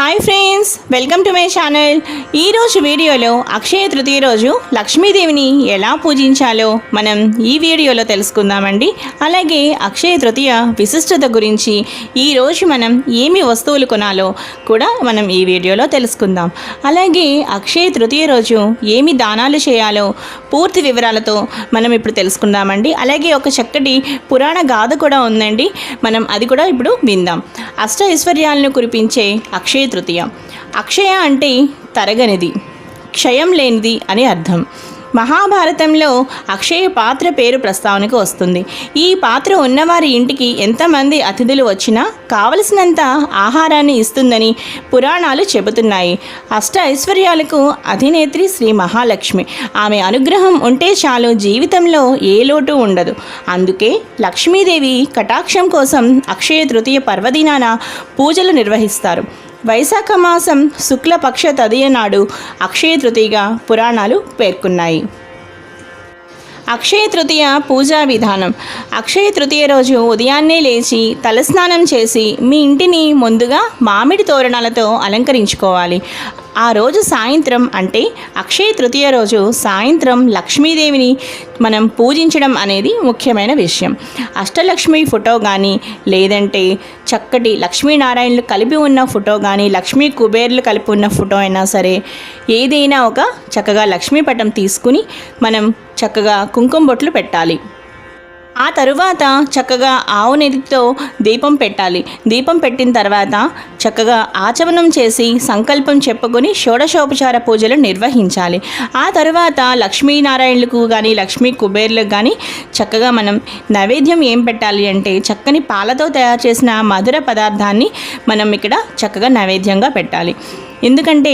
Hi friends, welcome to my channel. ఈరోజు వీడియోలో అక్షయ తృతీయ రోజు లక్ష్మీదేవిని ఎలా పూజించాలో మనం ఈ వీడియోలో తెలుసుకుందామండి. అలాగే అక్షయ తృతీయ విశిష్టత గురించి ఈరోజు మనం ఏమి వస్తువులు కొనాలో కూడా మనం ఈ వీడియోలో తెలుసుకుందాం. అలాగే అక్షయ తృతీయ రోజు ఏమి దానాలు చేయాలో పూర్తి వివరాలతో మనం ఇప్పుడు తెలుసుకుందామండి. అలాగే ఒక చక్కటి పురాణ గాథ కూడా ఉందండి, మనం అది కూడా ఇప్పుడు విందాం. అష్ట ఐశ్వర్యాలను కురిపించే అక్షయ తృతీయ. అక్షయ అంటే తరగనిది, క్షయం లేనిది అని అర్థం. మహాభారతంలో అక్షయ పాత్ర పేరు ప్రస్తావనకు వస్తుంది. ఈ పాత్ర ఉన్నవారి ఇంటికి ఎంతమంది అతిథులు వచ్చినా కావలసినంత ఆహారాన్ని ఇస్తుందని పురాణాలు చెబుతున్నాయి. అష్ట ఐశ్వర్యాలకు అధినేత్రి శ్రీ మహాలక్ష్మి. ఆమె అనుగ్రహం ఉంటే చాలు, జీవితంలో ఏ లోటు ఉండదు. అందుకే లక్ష్మీదేవి కటాక్షం కోసం అక్షయ తృతీయ పర్వదినాన పూజలు నిర్వహిస్తారు. వైశాఖ మాసం శుక్లపక్ష తదియ నాడు అక్షయ తృతీయగా పురాణాలు పేర్కొన్నాయి. అక్షయ తృతీయ పూజా విధానం. అక్షయ తృతీయ రోజు ఉదయాన్నే లేచి తలస్నానం చేసి మీ ఇంటిని ముందుగా మామిడి తోరణాలతో అలంకరించుకోవాలి. ఆ రోజు సాయంత్రం అంటే అక్షయ తృతీయ రోజు సాయంత్రం లక్ష్మీదేవిని మనం పూజించడం అనేది ముఖ్యమైన విషయం. అష్టలక్ష్మి ఫోటో కానీ, లేదంటే చక్కటి లక్ష్మీనారాయణలు కలిపి ఉన్న ఫోటో కానీ, లక్ష్మీ కుబేర్లు కలిపి ఉన్న ఫోటో అయినా సరే, ఏదైనా ఒక చక్కగా లక్ష్మీ పటం తీసుకుని మనం చక్కగా కుంకుమ బొట్లు పెట్టాలి. ఆ తరువాత చక్కగా ఆవు నెయ్యితో దీపం పెట్టాలి. దీపం పెట్టిన తర్వాత చక్కగా ఆచమనం చేసి సంకల్పం చెప్పుకొని షోడశోపచార పూజలు నిర్వహించాలి. ఆ తరువాత లక్ష్మీనారాయణులకు కానీ లక్ష్మీ కుబేర్లకు కానీ చక్కగా మనం నైవేద్యం ఏం పెట్టాలి అంటే చక్కని పాలతో తయారు చేసిన మధుర పదార్థాన్ని మనం ఇక్కడ చక్కగా నైవేద్యంగా పెట్టాలి. ఎందుకంటే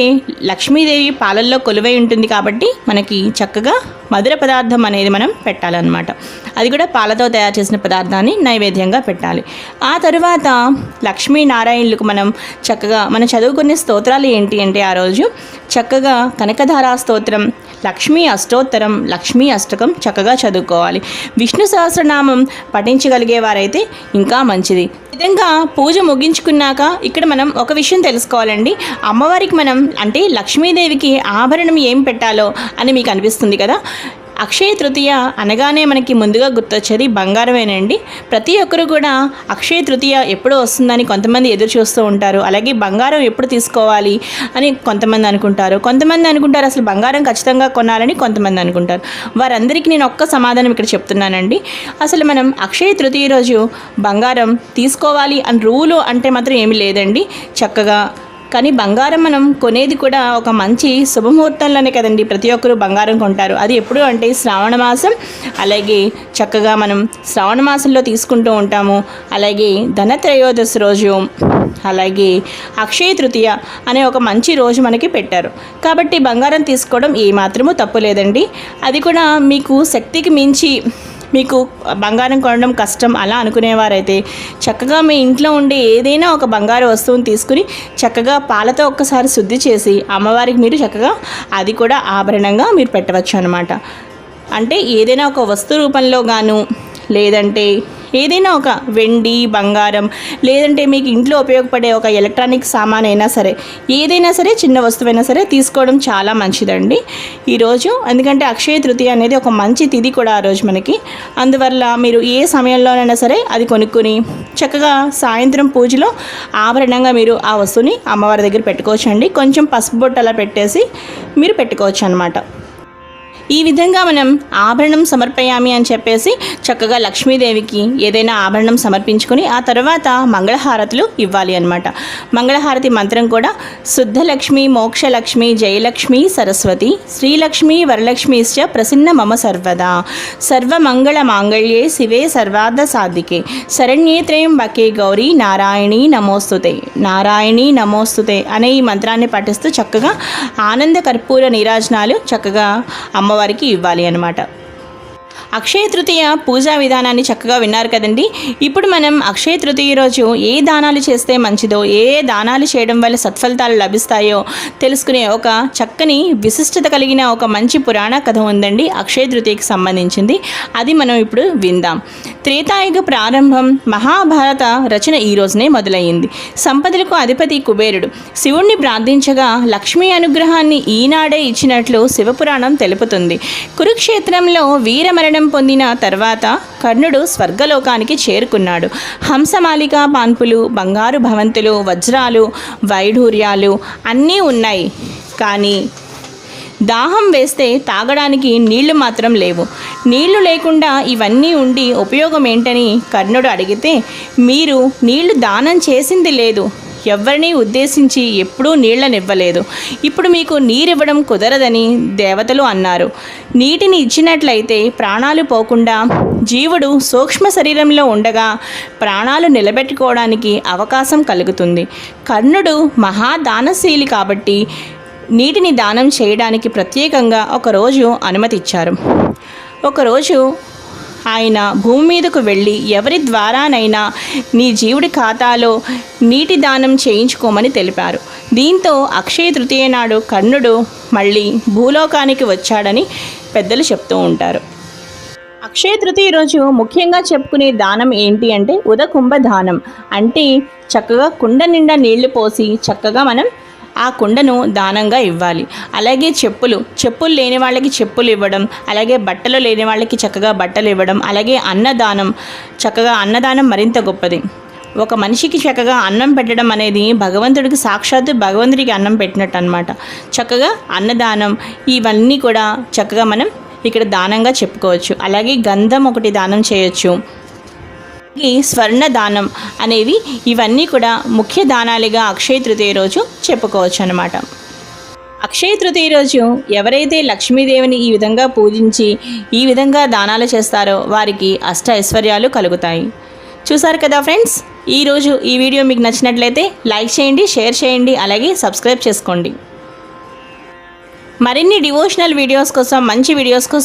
లక్ష్మీదేవి పాలల్లో కొలువై ఉంటుంది కాబట్టి మనకి చక్కగా మధుర పదార్థం అనేది మనం పెట్టాలన్నమాట. అది కూడా పాలతో తయారు చేసిన పదార్థాన్ని నైవేద్యంగా పెట్టాలి. ఆ తరువాత లక్ష్మీనారాయణులకు మనం చక్కగా మనం చదువుకునే స్తోత్రాలు ఏంటి అంటే ఆ రోజు చక్కగా కనకధారా స్తోత్రం, లక్ష్మీ అష్టోత్తరం, లక్ష్మీ అష్టకం చక్కగా చదువుకోవాలి. విష్ణు సహస్రనామం పఠించగలిగే వారైతే ఇంకా మంచిది. విధంగా పూజ ముగించుకున్నాక ఇక్కడ మనం ఒక విషయం తెలుసుకోవాలండి. అమ్మవారికి మనం అంటే లక్ష్మీదేవికి ఆభరణం ఏం పెట్టాలో అని మీకు అనిపిస్తుంది కదా. అక్షయ తృతీయ అనగానే మనకి ముందుగా గుర్తొచ్చేది బంగారమేనండి. ప్రతి ఒక్కరు కూడా అక్షయ తృతీయ ఎప్పుడు వస్తుందని కొంతమంది ఎదురు చూస్తూ ఉంటారు. అలాగే బంగారం ఎప్పుడు తీసుకోవాలి అని కొంతమంది అనుకుంటారు. కొంతమంది అనుకుంటారు అసలు బంగారం ఖచ్చితంగా కొనాలని కొంతమంది అనుకుంటారు. వారందరికీ నేను ఒక్క సమాధానం ఇక్కడ చెప్తున్నానండి. అసలు మనం అక్షయ తృతీయ రోజు బంగారం తీసుకోవాలి అని రూలు అంటే మాత్రం ఏమీ లేదండి. చక్కగా కానీ బంగారం మనం కొనేది కూడా ఒక మంచి శుభముహూర్తంలోనే కదండి ప్రతి ఒక్కరూ బంగారం కొంటారు. అది ఎప్పుడు అంటే శ్రావణ మాసం, అలాగే చక్కగా మనం శ్రావణ మాసంలో తీసుకుంటూ ఉంటాము. అలాగే ధనత్రయోదశి రోజు, అలాగే అక్షయ తృతీయ అనే ఒక మంచి రోజు మనకి పెట్టారు కాబట్టి బంగారం తీసుకోవడం ఏమాత్రమూ తప్పు లేదండి. అది కూడా మీకు శక్తికి మించి మీకు బంగారం కొనడం కష్టం అలా అనుకునేవారైతే చక్కగా మీ ఇంట్లో ఉండే ఏదైనా ఒక బంగారు వస్తువుని తీసుకుని చక్కగా పాలతో ఒక్కసారి శుద్ధి చేసి అమ్మవారికి మీరు చక్కగా అది కూడా ఆభరణంగా మీరు పెట్టవచ్చు అన్నమాట. అంటే ఏదైనా ఒక వస్తు రూపంలో గాను, లేదంటే ఏదైనా ఒక వెండి, బంగారం, లేదంటే మీకు ఇంట్లో ఉపయోగపడే ఒక ఎలక్ట్రానిక్ సామాన్ అయినా సరే, ఏదైనా సరే చిన్న వస్తువైనా సరే తీసుకోవడం చాలా మంచిదండి ఈరోజు. ఎందుకంటే అక్షయ తృతీయ అనేది ఒక మంచి తిథి కూడా ఆ రోజు మనకి. అందువల్ల మీరు ఏ సమయంలోనైనా సరే అది కొనుక్కొని చక్కగా సాయంత్రం పూజలో ఆభరణంగా మీరు ఆ వస్తువుని అమ్మవారి దగ్గర పెట్టుకోవచ్చు అండి. కొంచెం పసుపు బొట్టు అలా పెట్టేసి మీరు పెట్టుకోవచ్చు అన్నమాట. ఈ విధంగా మనం ఆభరణం సమర్పయామి అని చెప్పేసి చక్కగా లక్ష్మీదేవికి ఏదైనా ఆభరణం సమర్పించుకొని ఆ తర్వాత మంగళహారతులు ఇవ్వాలి అన్నమాట. మంగళహారతి మంత్రం కూడా శుద్ధలక్ష్మి, మోక్షలక్ష్మి, జయలక్ష్మి, సరస్వతి, శ్రీలక్ష్మి, వరలక్ష్మిశ్చ ప్రసన్న మమ సర్వదా, సర్వమంగళ మాంగళ్యే శివే సర్వార్థ సాధికే, శరణ్యే త్రయంబకే గౌరీ నారాయణీ నమోస్తుతే, నారాయణీ నమోస్తుతే అనే ఈ మంత్రాన్ని పఠిస్తూ చక్కగా ఆనంద కర్పూర నీరాజనాలు చక్కగా అమ్మవారికి ఇవ్వాలి అన్నమాట. అక్షయ తృతీయ పూజా విధానాన్ని చక్కగా విన్నారు కదండి. ఇప్పుడు మనం అక్షయ తృతీయ రోజు ఏ దానాలు చేస్తే మంచిదో, ఏ దానాలు చేయడం వల్ల సత్ఫలితాలు లభిస్తాయో తెలుసుకునే ఒక చక్కని విశిష్టత కలిగిన ఒక మంచి పురాణ కథ ఉందండి అక్షయ తృతీయకి సంబంధించింది. అది మనం ఇప్పుడు విందాం. త్రేతాయుగ ప్రారంభం, మహాభారత రచన ఈ రోజునే మొదలయ్యింది. సంపదలకు అధిపతి కుబేరుడు శివుణ్ణి ప్రార్థించగా లక్ష్మీ అనుగ్రహాన్ని ఈనాడే ఇచ్చినట్లు శివపురాణం తెలుపుతుంది. కురుక్షేత్రంలో వీరమరణం పొందిన తర్వాత కర్ణుడు స్వర్గలోకానికి చేరుకున్నాడు. హంసమాలిక పాన్పులు, బంగారు భవంతులు, వజ్రాలు, వైఢూర్యాలు అన్నీ ఉన్నాయి. కానీ దాహం వేస్తే తాగడానికి నీళ్లు మాత్రం లేవు. నీళ్లు లేకుండా ఇవన్నీ ఉండి ఉపయోగం ఏంటని కర్ణుడు అడిగితే, మీరు నీళ్లు దానం చేసింది లేదు, ఎవరిని ఉద్దేశించి ఎప్పుడూ నీళ్లనివ్వలేదు, ఇప్పుడు మీకు నీరివ్వడం కుదరదని దేవతలు అన్నారు. నీటిని ఇచ్చినట్లయితే ప్రాణాలు పోకుండా జీవుడు సూక్ష్మ శరీరంలో ఉండగా ప్రాణాలు నిలబెట్టుకోవడానికి అవకాశం కలుగుతుంది. కర్ణుడు మహాదానశీలి కాబట్టి నీటిని దానం చేయడానికి ప్రత్యేకంగా ఒకరోజు అనుమతి ఇచ్చారు. ఒకరోజు ఆయన భూమి మీదకు వెళ్ళి ఎవరి ద్వారానైనా నీ జీవుడి ఖాతాలో నీటి దానం చేయించుకోమని తెలిపారు. దీంతో అక్షయ తృతీయ నాడు కర్ణుడు మళ్ళీ భూలోకానికి వచ్చాడని పెద్దలు చెప్తూ ఉంటారు. అక్షయ తృతీయ రోజు ముఖ్యంగా చెప్పుకునే దానం ఏంటి అంటే ఉదకుంభ దానం. అంటే చక్కగా కుండ నిండా నీళ్లు పోసి చక్కగా మనం ఆ కుండను దానంగా ఇవ్వాలి. అలాగే చెప్పులు లేని వాళ్ళకి చెప్పులు ఇవ్వడం, అలాగే బట్టలు లేని వాళ్ళకి చక్కగా బట్టలు ఇవ్వడం, అలాగే అన్నదానం మరింత గొప్పది. ఒక మనిషికి చక్కగా అన్నం పెట్టడం అనేది భగవంతుడికి సాక్షాత్తు భగవంతుడికి అన్నం పెట్టినట్టు అనమాట. చక్కగా అన్నదానం ఇవన్నీ కూడా చక్కగా మనం ఇక్కడ దానంగా చెప్పుకోవచ్చు. అలాగే గంధం ఒకటి దానం చేయొచ్చు. ఈ స్వర్ణ దానం అనేవి ఇవన్నీ కూడా ముఖ్య దానాలుగా అక్షయ తృతీయ రోజు చెప్పుకోవచ్చు అన్నమాట. అక్షయ తృతీయ రోజు ఎవరైతే లక్ష్మీదేవిని ఈ విధంగా పూజించి ఈ విధంగా దానాలు చేస్తారో వారికి అష్ట ఐశ్వర్యాలు కలుగుతాయి. చూసారు కదా ఫ్రెండ్స్, ఈరోజు ఈ వీడియో మీకు నచ్చినట్లయితే లైక్ చేయండి, షేర్ చేయండి, అలాగే సబ్స్క్రైబ్ చేసుకోండి. మరిన్ని డివోషనల్ వీడియోస్ కోసం, మంచి వీడియోస్ కోసం